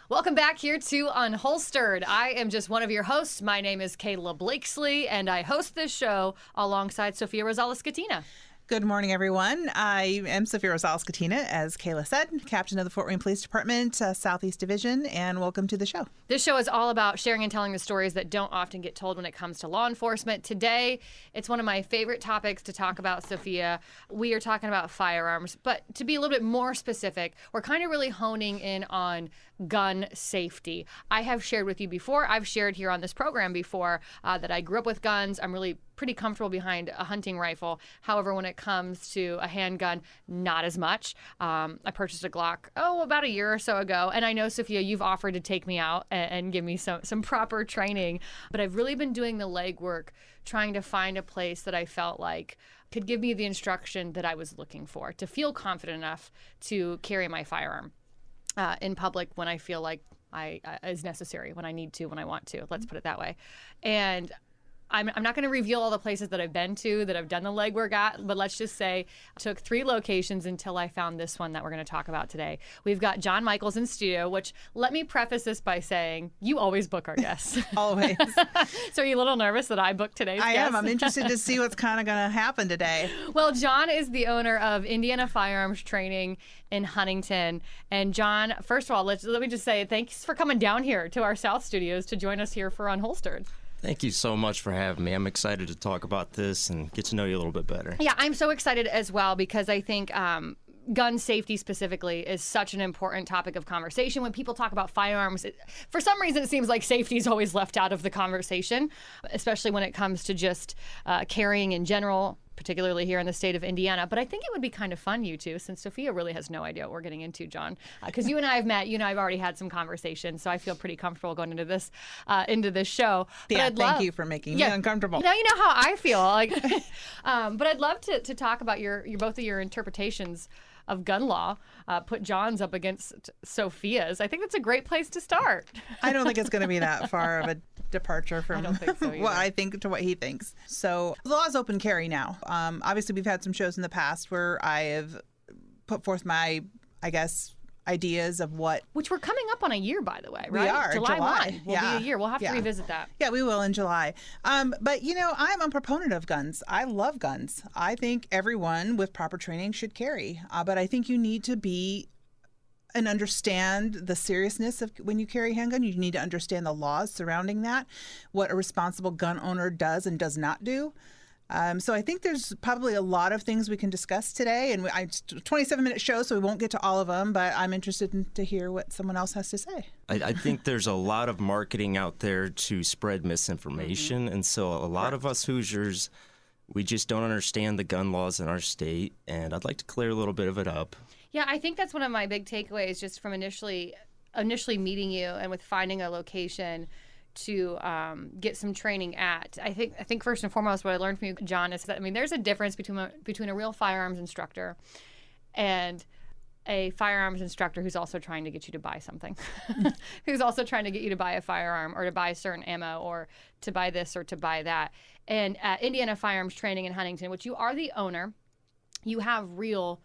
Welcome back here to Unholstered. I am just one of your hosts. My name is Kayla Blakesley, and I host this show alongside Sophia Rosales-Catina. Good morning, everyone. I am Sophia Rosales-Catina, as Kayla said, captain of the Fort Wayne Police Department, Southeast Division, and welcome to the show. This show is all about sharing and telling the stories that don't often get told when it comes to law enforcement. Today, it's one of my favorite topics to talk about, Sophia. We are talking about firearms, but to be a little bit more specific, we're kind of really honing in on gun safety. I have shared with you before, I've shared here on this program before, that I grew up with guns. I'm really pretty comfortable behind a hunting rifle. However, when it comes to a handgun, not as much. I purchased a Glock, about a year or so ago. And I know, Sophia, you've offered to take me out and give me some proper training. But I've really been doing the legwork, trying to find a place that I felt like could give me the instruction that I was looking for, to feel confident enough to carry my firearm in public when I feel like is necessary, when I need to, when I want to. Let's put it that way. And I'm not going to reveal all the places that I've been to, that I've done the legwork at, but let's just say I took 3 locations until I found this one that we're going to talk about today. We've got John Michaels in studio, which, let me preface this by saying, you always book our guests. Always. So are you a little nervous that I booked today's guest? I am. I'm interested to see what's kind of going to happen today. Well, John is the owner of Indiana Firearms Training in Huntington. And John, first of all, let me just say thanks for coming down here to our South Studios to join us here for Unholstered. Thank you so much for having me. I'm excited to talk about this and get to know you a little bit better. Yeah, I'm so excited as well because I think gun safety specifically is such an important topic of conversation. When people talk about firearms, for some reason it seems like safety is always left out of the conversation, especially when it comes to just carrying in general, particularly here in the state of Indiana. But I think it would be kind of fun, you two, since Sophia really has no idea what we're getting into, John, because you and I have met, you and I have already had some conversations, so I feel pretty comfortable going into this show. But thank you for making me uncomfortable. Now you know how I feel. But I'd love to talk about both of your interpretations of gun law, put John's up against Sophia's. I think that's a great place to start. I don't think it's going to be that far of a departure from I don't think so what I think to what he thinks. So the law is open carry now. Obviously, we've had some shows in the past where I have put forth my, ideas of what... Which we're coming up on a year, by the way, right? We are. July 1 will be a year. We'll have to revisit that. Yeah, we will in July. But, I'm a proponent of guns. I love guns. I think everyone with proper training should carry. But I think you need to be and understand the seriousness of when you carry a handgun. You need to understand the laws surrounding that, what a responsible gun owner does and does not do. So I think there's probably a lot of things we can discuss today, and it's a 27-minute show, so we won't get to all of them, but I'm interested to hear what someone else has to say. I think there's a lot of marketing out there to spread misinformation, and so a lot of us Hoosiers, we just don't understand the gun laws in our state, and I'd like to clear a little bit of it up. Yeah, I think that's one of my big takeaways just from initially meeting you and with finding a location to get some training at. I think first and foremost, what I learned from you, John, is that there's a difference between a real firearms instructor and a firearms instructor who's also trying to get you to buy something, who's also trying to get you to buy a firearm or to buy certain ammo or to buy this or to buy that. And at Indiana Firearms Training in Huntington, which you are the owner, you have real,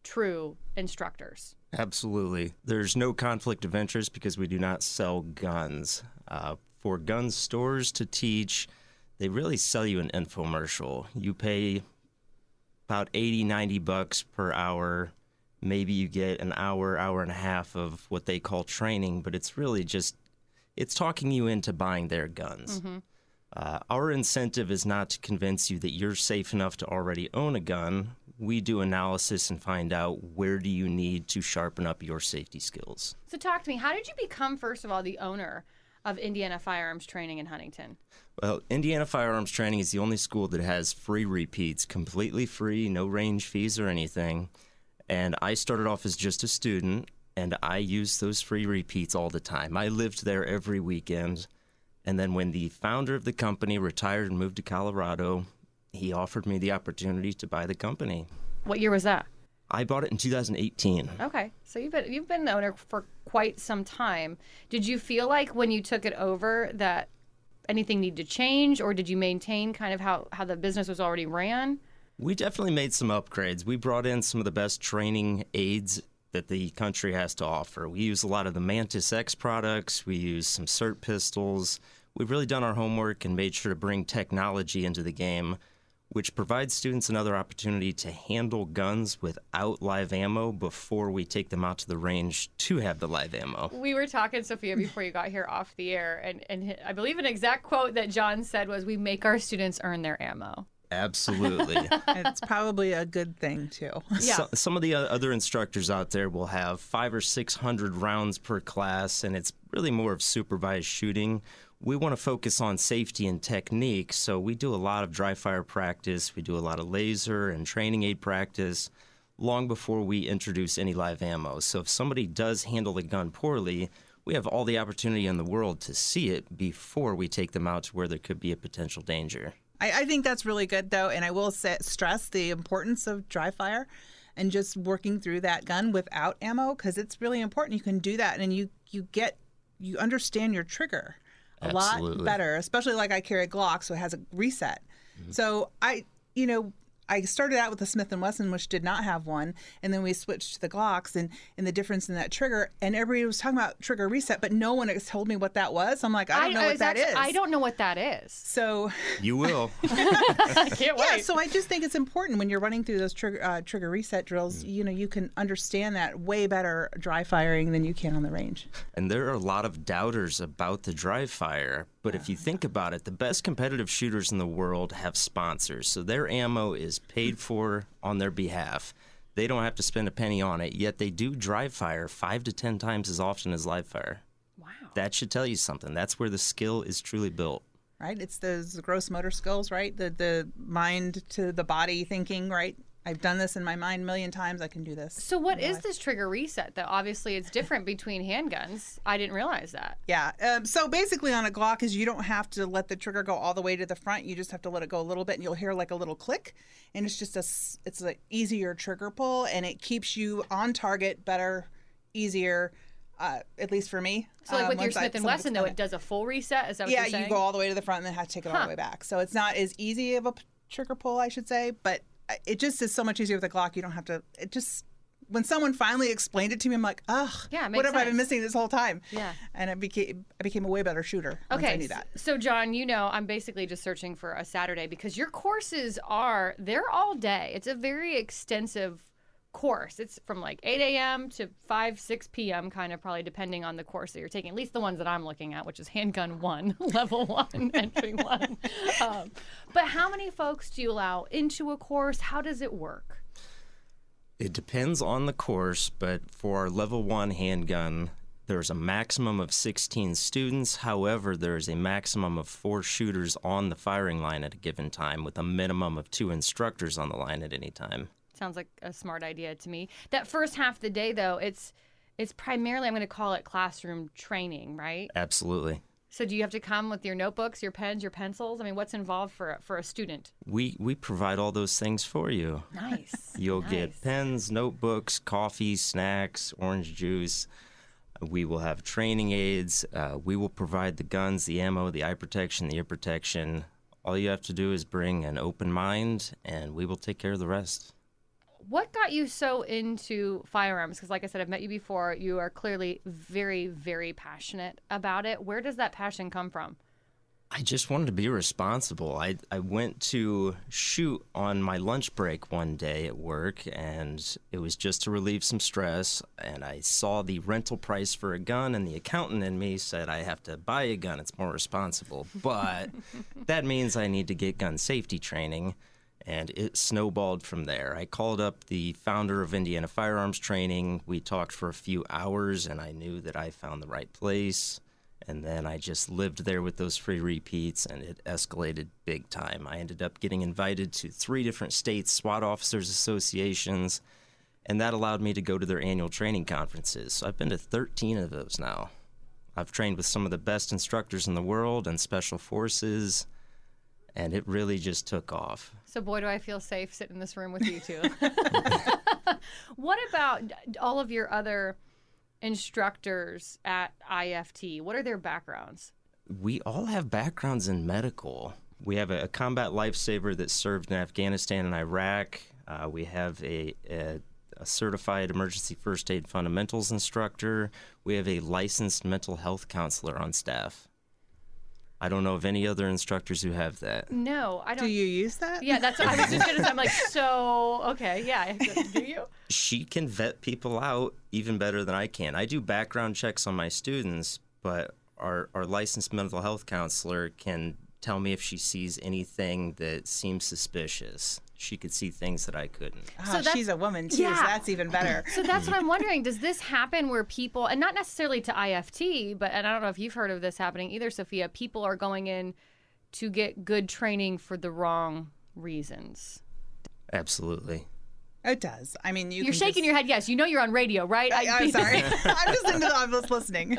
true instructors. Absolutely. There's no conflict of interest because we do not sell guns. For gun stores to teach, they really sell you an infomercial. You pay about $80-90 per hour. Maybe you get an hour and a half of what they call training, but it's really it's talking you into buying their guns. Mm-hmm. Our incentive is not to convince you that you're safe enough to already own a gun. We do analysis and find out where do you need to sharpen up your safety skills. So talk to me. How did you become, first of all, the owner of Indiana Firearms Training in Huntington? Well, Indiana Firearms Training is the only school that has free repeats, completely free, no range fees or anything. And I started off as just a student, and I used those free repeats all the time. I lived there every weekend. And then when the founder of the company retired and moved to Colorado, he offered me the opportunity to buy the company. What year was that? I bought it in 2018. Okay, so you've been the owner for quite some time. Did you feel like when you took it over that anything needed to change, or did you maintain kind of how the business was already ran? We definitely made some upgrades. We brought in some of the best training aids that the country has to offer. We use a lot of the Mantis X products. We use some CERT pistols. We've really done our homework and made sure to bring technology into the game, which provides students another opportunity to handle guns without live ammo before we take them out to the range to have the live ammo. We were talking, Sophia, before you got here off the air, and I believe an exact quote that John said was, "We make our students earn their ammo." Absolutely. It's probably a good thing, too. Yeah. Some of the other instructors out there will have 500 or 600 rounds per class, and it's really more of supervised shooting. We want to focus on safety and technique, so we do a lot of dry fire practice. We do a lot of laser and training aid practice long before we introduce any live ammo. So if somebody does handle the gun poorly, we have all the opportunity in the world to see it before we take them out to where there could be a potential danger. I think that's really good, though, and I will stress the importance of dry fire and just working through that gun without ammo, because it's really important. You can do that, and you understand your trigger a Absolutely. lot better, especially like I carry a Glock, so it has a reset. Mm-hmm. So I started out with the Smith & Wesson, which did not have one, and then we switched to the Glocks, and the difference in that trigger, and everybody was talking about trigger reset, but no one has told me what that was. I'm like, I don't know what that is. I don't know what that is. So You will. I can't wait. yeah, so I just think it's important when you're running through those trigger reset drills, you can understand that way better dry firing than you can on the range. And there are a lot of doubters about the dry fire. But if you think about it, the best competitive shooters in the world have sponsors. So their ammo is paid for on their behalf. They don't have to spend a penny on it, yet they do dry fire 5 to 10 times as often as live fire. Wow. That should tell you something. That's where the skill is truly built. Right? It's those gross motor skills, right? The mind to the body thinking, right? I've done this in my mind a million times. I can do this. So what is this trigger reset, though? Obviously, it's different between handguns. I didn't realize that. Yeah. So basically on a Glock is you don't have to let the trigger go all the way to the front. You just have to let it go a little bit, and you'll hear like a little click. And it's just it's an easier trigger pull, and it keeps you on target better, easier, at least for me. So like with your Smith & Wesson, though, it does a full reset? Is that what you're saying? Yeah, you go all the way to the front and then have to take it all the way back. So it's not as easy of a trigger pull, I should say, but it just is so much easier with a Glock. You don't have to. It just when someone finally explained it to me, I'm like, ugh, yeah, what have I been missing this whole time? Yeah, and I became a way better shooter. Once I knew that. So John, I'm basically just searching for a Saturday because your courses they're all day. It's a very extensive course. It's from like 8 a.m. to 6 p.m. kind of, probably depending on the course that you're taking, at least the ones that I'm looking at, which is handgun 1, level 1, entry 1. But how many folks do you allow into a course? How does it work? It depends on the course, but for our level 1 handgun, there's a maximum of 16 students. However, there's a maximum of 4 shooters on the firing line at a given time, with a minimum of 2 instructors on the line at any time. Sounds like a smart idea to me. That first half of the day, though, it's primarily, I'm going to call it classroom training, right? Absolutely. So do you have to come with your notebooks, your pens, your pencils? I mean, what's involved for a student? We provide all those things for you. Nice. You'll get pens, notebooks, coffee, snacks, orange juice. We will have training aids. We will provide the guns, the ammo, the eye protection, the ear protection. All you have to do is bring an open mind, and we will take care of the rest. What got you so into firearms? Because like I said, I've met you before. You are clearly very, very passionate about it. Where does that passion come from? I just wanted to be responsible. I went to shoot on my lunch break one day at work, and it was just to relieve some stress. And I saw the rental price for a gun, and the accountant in me said I have to buy a gun. It's more responsible. But that means I need to get gun safety training. And it snowballed from there. I called up the founder of Indiana Firearms Training. We talked for a few hours, and I knew that I found the right place. And then I just lived there with those free repeats, and it escalated big time. I ended up getting invited to 3 different states' SWAT officers associations, and that allowed me to go to their annual training conferences. So I've been to 13 of those now. I've trained with some of the best instructors in the world and special forces, and it really just took off. So boy, do I feel safe sitting in this room with you two. What about all of your other instructors at IFT? What are their backgrounds? We all have backgrounds in medical. We have a combat lifesaver that served in Afghanistan and Iraq. We have a a certified emergency first aid fundamentals instructor. We have a licensed mental health counselor on staff. I don't know of any other instructors who have that. No, I don't. Do you use that? Yeah, that's what I was just going to say. I'm like, so, okay, yeah. Do you? She can vet people out even better than I can. I do background checks on my students, but our licensed mental health counselor can tell me if she sees anything that seems suspicious. She could see things that I couldn't. Oh, so she's a woman too, so that's even better. So that's what I'm wondering. Does this happen where people, and not necessarily to IFT, but, and I don't know if you've heard of this happening either, Sophia, people are going in to get good training for the wrong reasons? Absolutely. It does. I mean, you're shaking your head. Yes, you know you're on radio, right? I'm sorry. I was listening.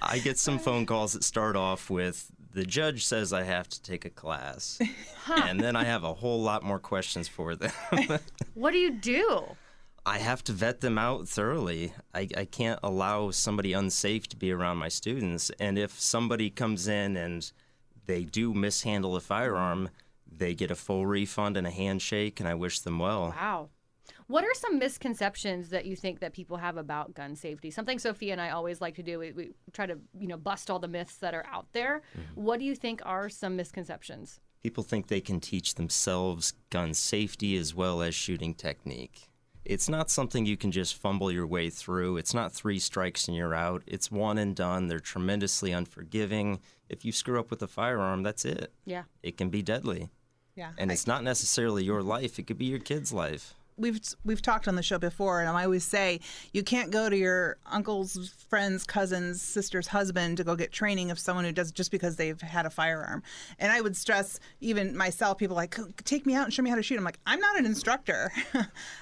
I get some phone calls that start off with, the judge says I have to take a class. And then I have a whole lot more questions for them. What do you do? I have to vet them out thoroughly. I can't allow somebody unsafe to be around my students. And if somebody comes in and they do mishandle a firearm, they get a full refund and a handshake, and I wish them well. Wow. What are some misconceptions that you think that people have about gun safety? Something Sophia and I always like to do. We try to, bust all the myths that are out there. Mm-hmm. What do you think are some misconceptions? People think they can teach themselves gun safety as well as shooting technique. It's not something you can just fumble your way through. It's not 3 strikes and you're out. It's one and done. They're tremendously unforgiving. If you screw up with a firearm, that's it. Yeah. It can be deadly. Yeah. And it's not necessarily your life. It could be your kid's life. We've talked on the show before, and I always say you can't go to your uncle's friend's cousin's sister's husband to go get training of someone who does just because they've had a firearm. And I would stress, even myself, people like, take me out and show me how to shoot. I'm like, I'm not an instructor.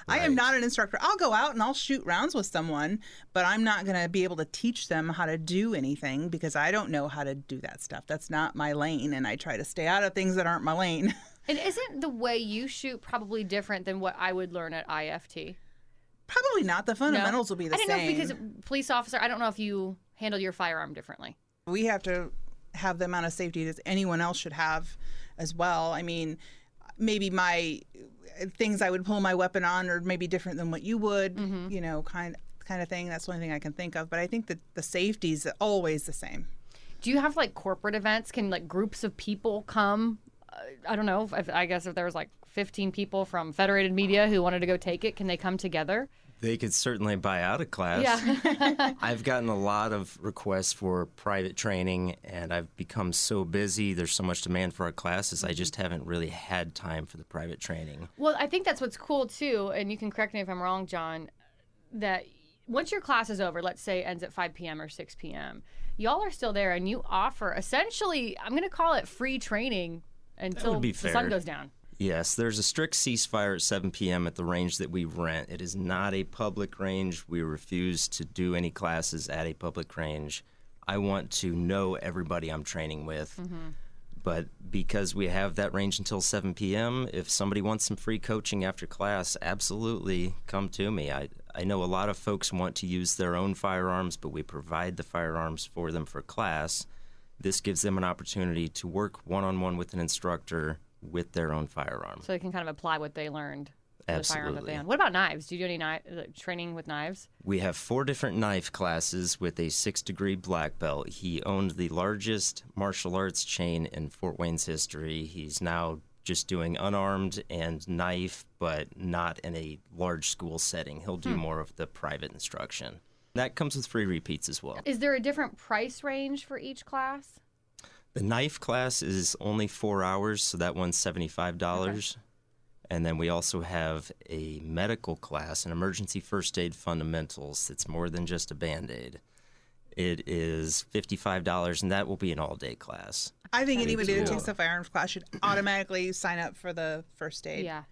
I am not an instructor. I'll go out and I'll shoot rounds with someone, but I'm not going to be able to teach them how to do anything because I don't know how to do that stuff. That's not my lane, and I try to stay out of things that aren't my lane. And isn't the way you shoot probably different than what I would learn at IFT? Probably not. The fundamentals will be the same. I didn't know because police officer, I don't know if you handle your firearm differently. We have to have the amount of safety that anyone else should have as well. I mean, maybe my things I would pull my weapon on are maybe different than what you would, kind of thing. That's the only thing I can think of. But I think that the safety is always the same. Do you have like corporate events? Can like groups of people come? I don't know. I guess if there was like 15 people from Federated Media who wanted to go take it, can they come together? They could certainly buy out a class. Yeah. I've gotten a lot of requests for private training, and I've become so busy. There's so much demand for our classes. I just haven't really had time for the private training. Well, I think that's what's cool, too, and you can correct me if I'm wrong, John, that once your class is over, let's say it ends at 5 p.m. or 6 p.m., y'all are still there, and you offer essentially, I'm going to call it free training until the sun goes down. Yes, there's a strict ceasefire at 7 p.m. at the range that we rent. It is not a public range. We refuse to do any classes at a public range. I want to know everybody I'm training with. Mm-hmm. But because we have that range until 7 p.m., if somebody wants some free coaching after class, absolutely come to me. I know a lot of folks want to use their own firearms, but we provide the firearms for them for class. This gives them an opportunity to work one-on-one with an instructor with their own firearm. So they can kind of apply what they learned to the firearm that they Absolutely. own. What about knives? Do you do any training with knives? We have 4 different knife classes with a 6-degree black belt. He owned the largest martial arts chain in Fort Wayne's history. He's now just doing unarmed and knife, but not in a large school setting. He'll do more of the private instruction. That comes with free repeats as well. Is there a different price range for each class? The knife class is only 4 hours, so that one's $75. Okay. And then we also have a medical class, an emergency first aid fundamentals. That's more than just a Band-Aid. It is $55, and that will be an all-day class. I think anybody that takes the firearms class should automatically sign up for the first aid. Yeah.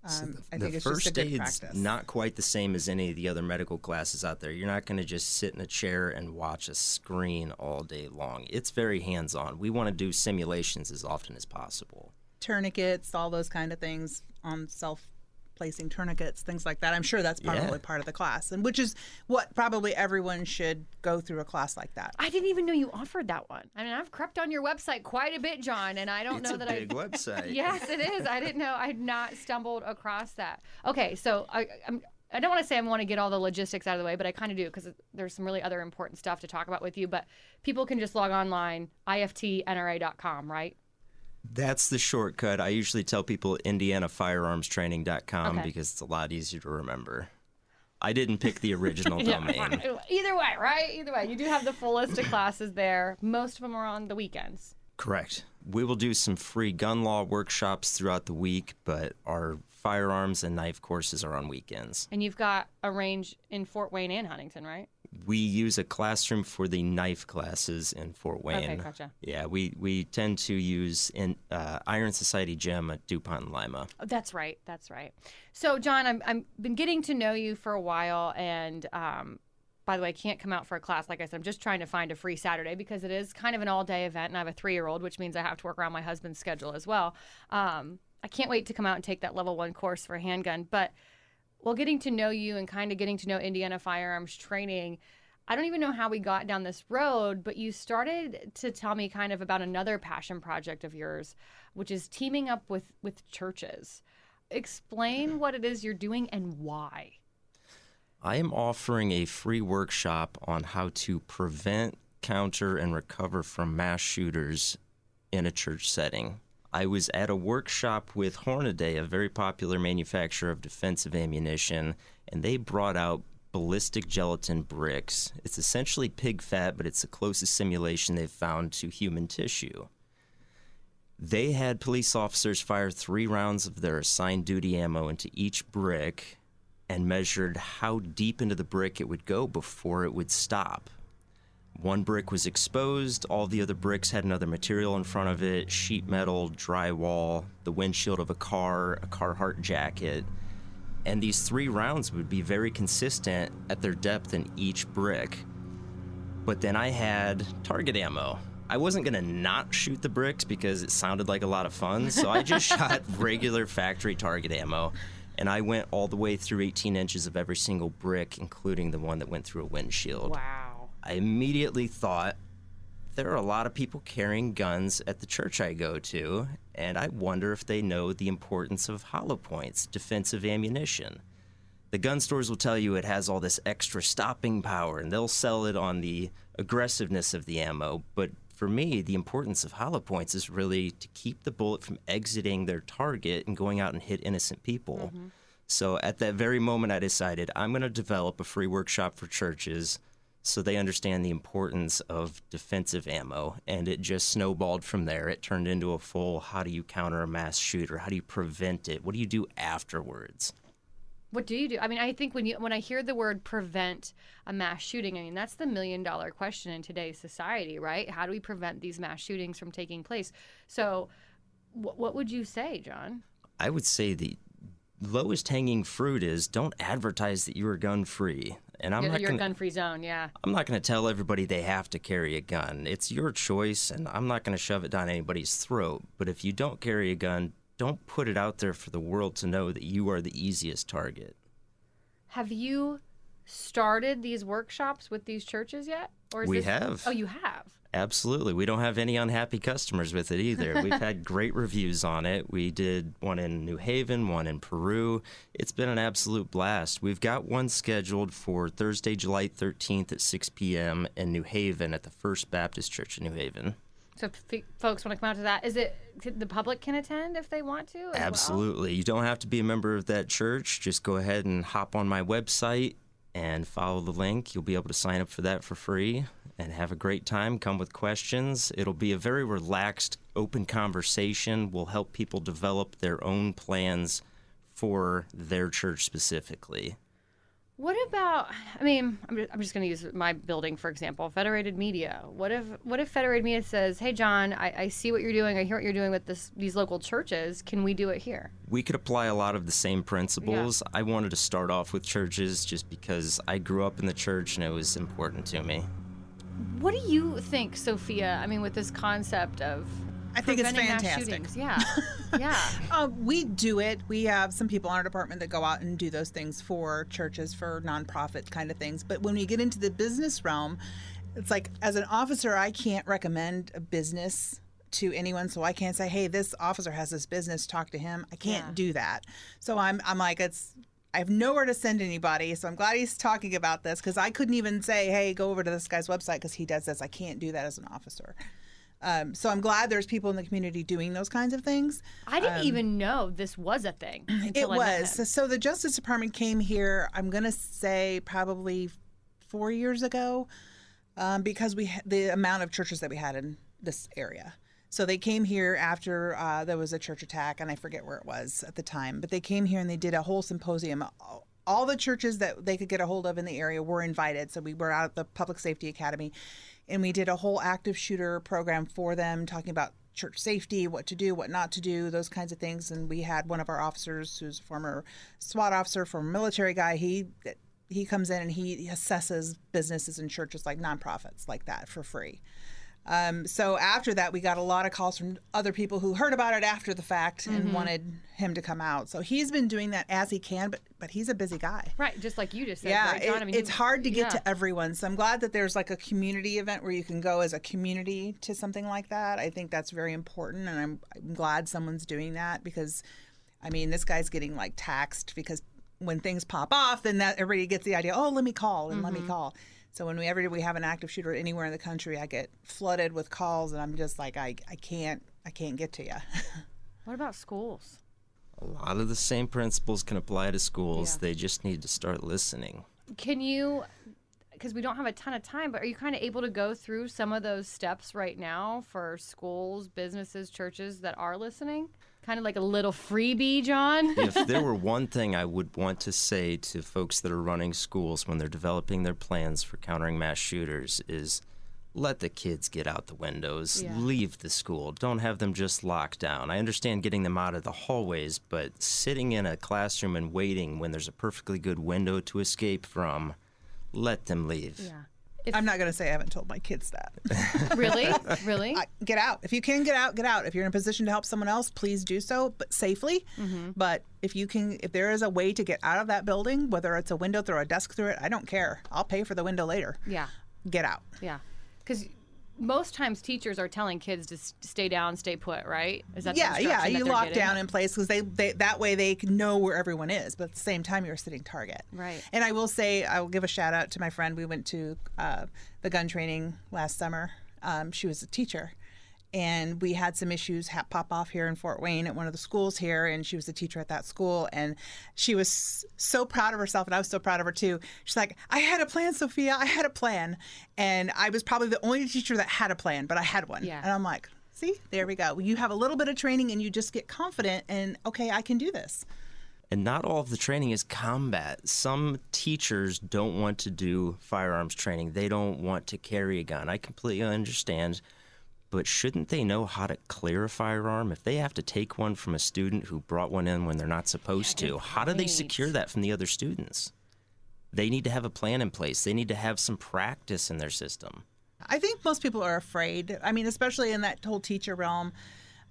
I think it's just a good practice. First aid's not quite the same as any of the other medical classes out there. You're not going to just sit in a chair and watch a screen all day long. It's very hands-on. We want to do simulations as often as possible. Tourniquets, all those kind of things on self-placing tourniquets, things like that. I'm sure that's probably part of the class, and which is what probably everyone should go through a class like that. I didn't even know you offered that one. I mean, I've crept on your website quite a bit, John, and I don't know that It's a big website. Yes, it is. I didn't know. I had not stumbled across that. Okay, so I don't want to say I want to get all the logistics out of the way, but I kind of do because there's some really other important stuff to talk about with you. But people can just log online, iftnra.com, right? That's the shortcut. I usually tell people IndianaFirearmsTraining.com Okay. because it's a lot easier to remember. I didn't pick the original domain. Either way, right? Either way. You do have the full list of classes there. Most of them are on the weekends. Correct. We will do some free gun law workshops throughout the week, but our firearms and knife courses are on weekends. And you've got a range in Fort Wayne and Huntington, right? We use a classroom for the knife classes in Fort Wayne. Okay, gotcha. Yeah, we tend to use Iron Society Gym at DuPont and Lima. Oh, that's right. That's right. So, John, I'm been getting to know you for a while, and by the way, I can't come out for a class. Like I said, I'm just trying to find a free Saturday because it is kind of an all-day event, and I have a 3-year-old, which means I have to work around my husband's schedule as well. I can't wait to come out and take that level 1 course for handgun, but while getting to know you and kind of getting to know Indiana Firearms Training, I don't even know how we got down this road, but you started to tell me kind of about another passion project of yours, which is teaming up with churches. Explain what it is you're doing and why. I am offering a free workshop on how to prevent, counter, and recover from mass shooters in a church setting. I was at a workshop with Hornaday, a very popular manufacturer of defensive ammunition, and they brought out ballistic gelatin bricks. It's essentially pig fat, but it's the closest simulation they've found to human tissue. They had police officers fire 3 rounds of their assigned duty ammo into each brick and measured how deep into the brick it would go before it would stop. One brick was exposed, all the other bricks had another material in front of it, sheet metal, drywall, the windshield of a car, a Carhartt jacket, and these 3 rounds would be very consistent at their depth in each brick. But then I had target ammo. I wasn't going to not shoot the bricks because it sounded like a lot of fun, so I just shot regular factory target ammo, and I went all the way through 18 inches of every single brick, including the one that went through a windshield. Wow. I immediately thought, there are a lot of people carrying guns at the church I go to, and I wonder if they know the importance of hollow points, defensive ammunition. The gun stores will tell you it has all this extra stopping power, and they'll sell it on the aggressiveness of the ammo, but for me, the importance of hollow points is really to keep the bullet from exiting their target and going out and hit innocent people. Mm-hmm. So at that very moment, I decided I'm going to develop a free workshop for churches so they understand the importance of defensive ammo, and it just snowballed from there. It turned into a full, how do you counter a mass shooter? How do you prevent it? What do you do afterwards? What do you do? I mean, I think when I hear the word prevent a mass shooting, I mean, that's the $1 million question in today's society, right? How do we prevent these mass shootings from taking place? So what would you say, John? I would say the lowest hanging fruit is don't advertise that you are gun free. And You're a gun-free zone, yeah. I'm not going to tell everybody they have to carry a gun. It's your choice, and I'm not going to shove it down anybody's throat. But if you don't carry a gun, don't put it out there for the world to know that you are the easiest target. Have you started these workshops with these churches yet? Or is We have. Oh, you have? Absolutely. We don't have any unhappy customers with it either. We've had great reviews on it. We did one in New Haven, one in Peru. It's been an absolute blast. We've got one scheduled for Thursday, July 13th at 6 p.m. in New Haven at the First Baptist Church in New Haven. So if folks want to come out to that, the public can attend if they want to? Absolutely. You don't have to be a member of that church. Just go ahead and hop on my website and follow the link. You'll be able to sign up for that for free and have a great time. Come with questions. It'll be a very relaxed, open conversation. We'll help people develop their own plans for their church specifically. What about, I mean, I'm just going to use my building, for example, Federated Media. What if Federated Media says, hey, John, I see what you're doing. I hear what you're doing with these local churches. Can we do it here? We could apply a lot of the same principles. Yeah. I wanted to start off with churches just because I grew up in the church and it was important to me. What do you think, Sophia, I mean, with this concept of I think it's fantastic. Yeah, yeah. We do it. We have some people in our department that go out and do those things for churches, for nonprofit kind of things. But when we get into the business realm, it's like, as an officer, I can't recommend a business to anyone. So I can't say, hey, this officer has this business, talk to him. I can't do that. So I'm like, I have nowhere to send anybody, so I'm glad he's talking about this, because I couldn't even say, hey, go over to this guy's website because he does this. I can't do that as an officer. So I'm glad there's people in the community doing those kinds of things. I didn't even know this was a thing. It was. So the Justice Department came here, I'm going to say probably 4 years ago, because the amount of churches that we had in this area. So they came here after there was a church attack, and I forget where it was at the time, but they came here and they did a whole symposium. All the churches that they could get a hold of in the area were invited. So we were out at the Public Safety Academy, and we did a whole active shooter program for them, talking about church safety, what to do, what not to do, those kinds of things. And we had one of our officers, who's a former SWAT officer, former military guy, he comes in and he assesses businesses and churches like nonprofits like that for free. So after that, we got a lot of calls from other people who heard about it after the fact and wanted him to come out. So he's been doing that as he can, but he's a busy guy. Right, just like you just said. Yeah, right, John? I mean, it's hard to get to everyone. So I'm glad that there's like a community event where you can go as a community to something like that. I think that's very important, and I'm glad someone's doing that, because, I mean, this guy's getting like taxed because when things pop off, then that everybody gets the idea, oh, let me call and let me call. So whenever we have an active shooter anywhere in the country, I get flooded with calls, and I'm just like, I can't get to you. What about schools? A lot of the same principles can apply to schools. They just need to start listening. Can you, because we don't have a ton of time, but are you kind of able to go through some of those steps right now for schools, businesses, churches that are listening? Kind of like a little freebie, John? If there were one thing I would want to say to folks that are running schools when they're developing their plans for countering mass shooters is let the kids get out the windows, leave the school. Don't have them just locked down. I understand getting them out of the hallways, but sitting in a classroom and waiting when there's a perfectly good window to escape from, let them leave. Yeah. I'm not going to say I haven't told my kids that. Really? Really? Get out. If you can get out, get out. If you're in a position to help someone else, please do so, but safely. But if there is a way to get out of that building, whether it's a window through a desk through it, I don't care. I'll pay for the window later. Yeah. Get out. Yeah. Because most times teachers are telling kids to stay down, stay put, right? Is that the instruction that you they're lock getting? down in place, because they that way they can know where everyone is, but at the same time you're a sitting target. Right. And I will say, I will give a shout out to my friend. We went to the gun training last summer. She was a teacher, and we had some issues pop off here in Fort Wayne at one of the schools here, and she was a teacher at that school, and she was so proud of herself, and I was so proud of her too. She's like, I had a plan, Sophia. I had a plan. And I was probably the only teacher that had a plan, but I had one. Yeah. And I'm like, see, there we go. You have a little bit of training and you just get confident and, okay, I can do this. And not all of the training is combat. Some teachers don't want to do firearms training. They don't want to carry a gun. I completely understand. But shouldn't they know how to clear a firearm? If they have to take one from a student who brought one in when they're not supposed to, how do they secure that from the other students? They need to have a plan in place. They need to have some practice in their system. I think most people are afraid. I mean, especially in that whole teacher realm.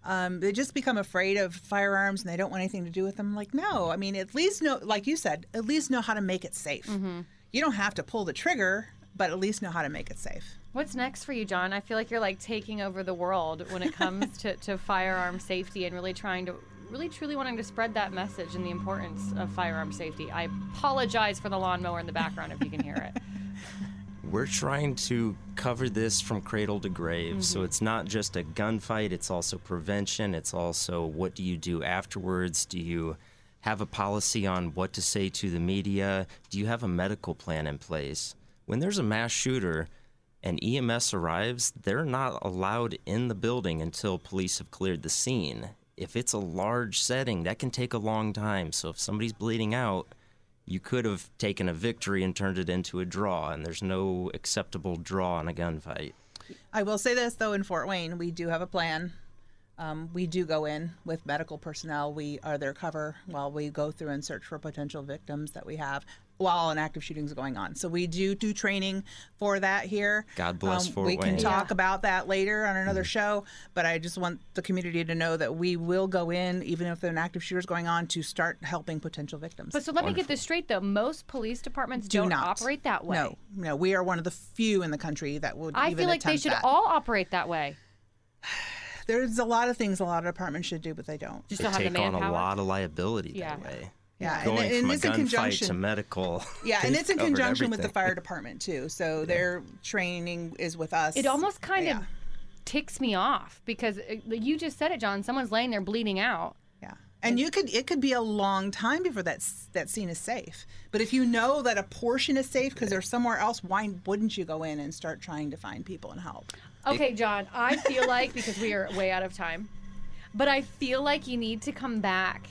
They just become afraid of firearms and they don't want anything to do with them. Like, no, I mean, at least know, like you said, at least know how to make it safe. You don't have to pull the trigger, but at least know how to make it safe. What's next for you, John? I feel like you're like taking over the world when it comes to firearm safety and really truly wanting to spread that message and the importance of firearm safety. I apologize for the lawnmower in the background if you can hear it. We're trying to cover this from cradle to grave. So it's not just a gunfight, it's also prevention. It's also what do you do afterwards? Do you have a policy on what to say to the media? Do you have a medical plan in place? When there's a mass shooter and EMS arrives, they're not allowed in the building until police have cleared the scene. If it's a large setting, that can take a long time. So if somebody's bleeding out, you could have taken a victory and turned it into a draw, and there's no acceptable draw in a gunfight. I will say this, though, in Fort Wayne, we do have a plan. We do go in with medical personnel. We are their cover while we go through and search for potential victims that we have while an active shooting is going on. So we do training for that here. God bless Fort We Wayne. can talk about that later on another show, but I just want the community to know that we will go in, even if an active shooter is going on, to start helping potential victims. But so let me get this straight, though. Most police departments don't operate that way. No, we are one of the few in the country that would I even feel like they attempt should that. all operate that way. There's a lot of things a lot of departments should do, but they don't. Just They don't have the take on manpower. a lot of liability Yeah. that way. Yeah, Going and from a it's in gunfight conjunction to medical. Yeah, and they've it's in covered conjunction with the everything. fire department too. So their training is with us. It almost kind of Yeah. ticks me off because you just said it, John. Someone's laying there bleeding out. Yeah, and it could be a long time before that scene is safe. But if you know that a portion is safe because they're somewhere else, why wouldn't you go in and start trying to find people and help? Okay, John, I feel like, because we are way out of time, but I feel like you need to come back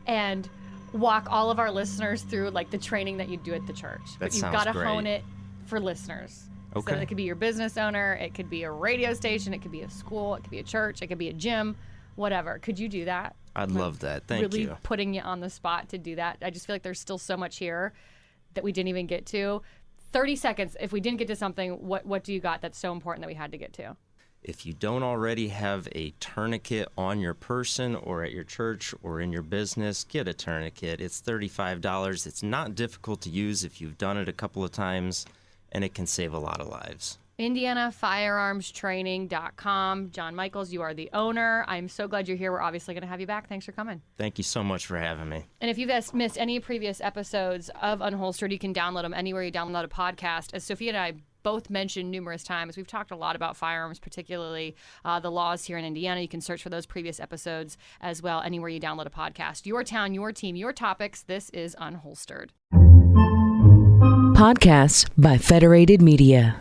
and walk all of our listeners through like the training that you do at the church. But you've sounds got to great. hone it for listeners. Okay. So it could be your business owner, it could be a radio station, it could be a school, it could be a church, it could be a gym, whatever. Could you do that? I'd love that. Thank really you. putting you on the spot to do that. I just feel like there's still so much here that we didn't even get to. 30 seconds, if we didn't get to something, what do you got that's so important that we had to get to? If you don't already have a tourniquet on your person or at your church or in your business, get a tourniquet. It's $35. It's not difficult to use if you've done it a couple of times, and it can save a lot of lives. Indiana Firearms Training.com. John Michaels, you are the owner. I'm so glad you're here. We're obviously going to have you back. Thanks for coming. Thank you so much for having me. And if you've missed any previous episodes of Unholstered, you can download them anywhere you download a podcast. As Sophia and I both mentioned numerous times, we've talked a lot about firearms, particularly the laws here in Indiana. You can search for those previous episodes as well anywhere you download a podcast. Your town, your team, your topics. This is Unholstered. Podcasts by Federated Media.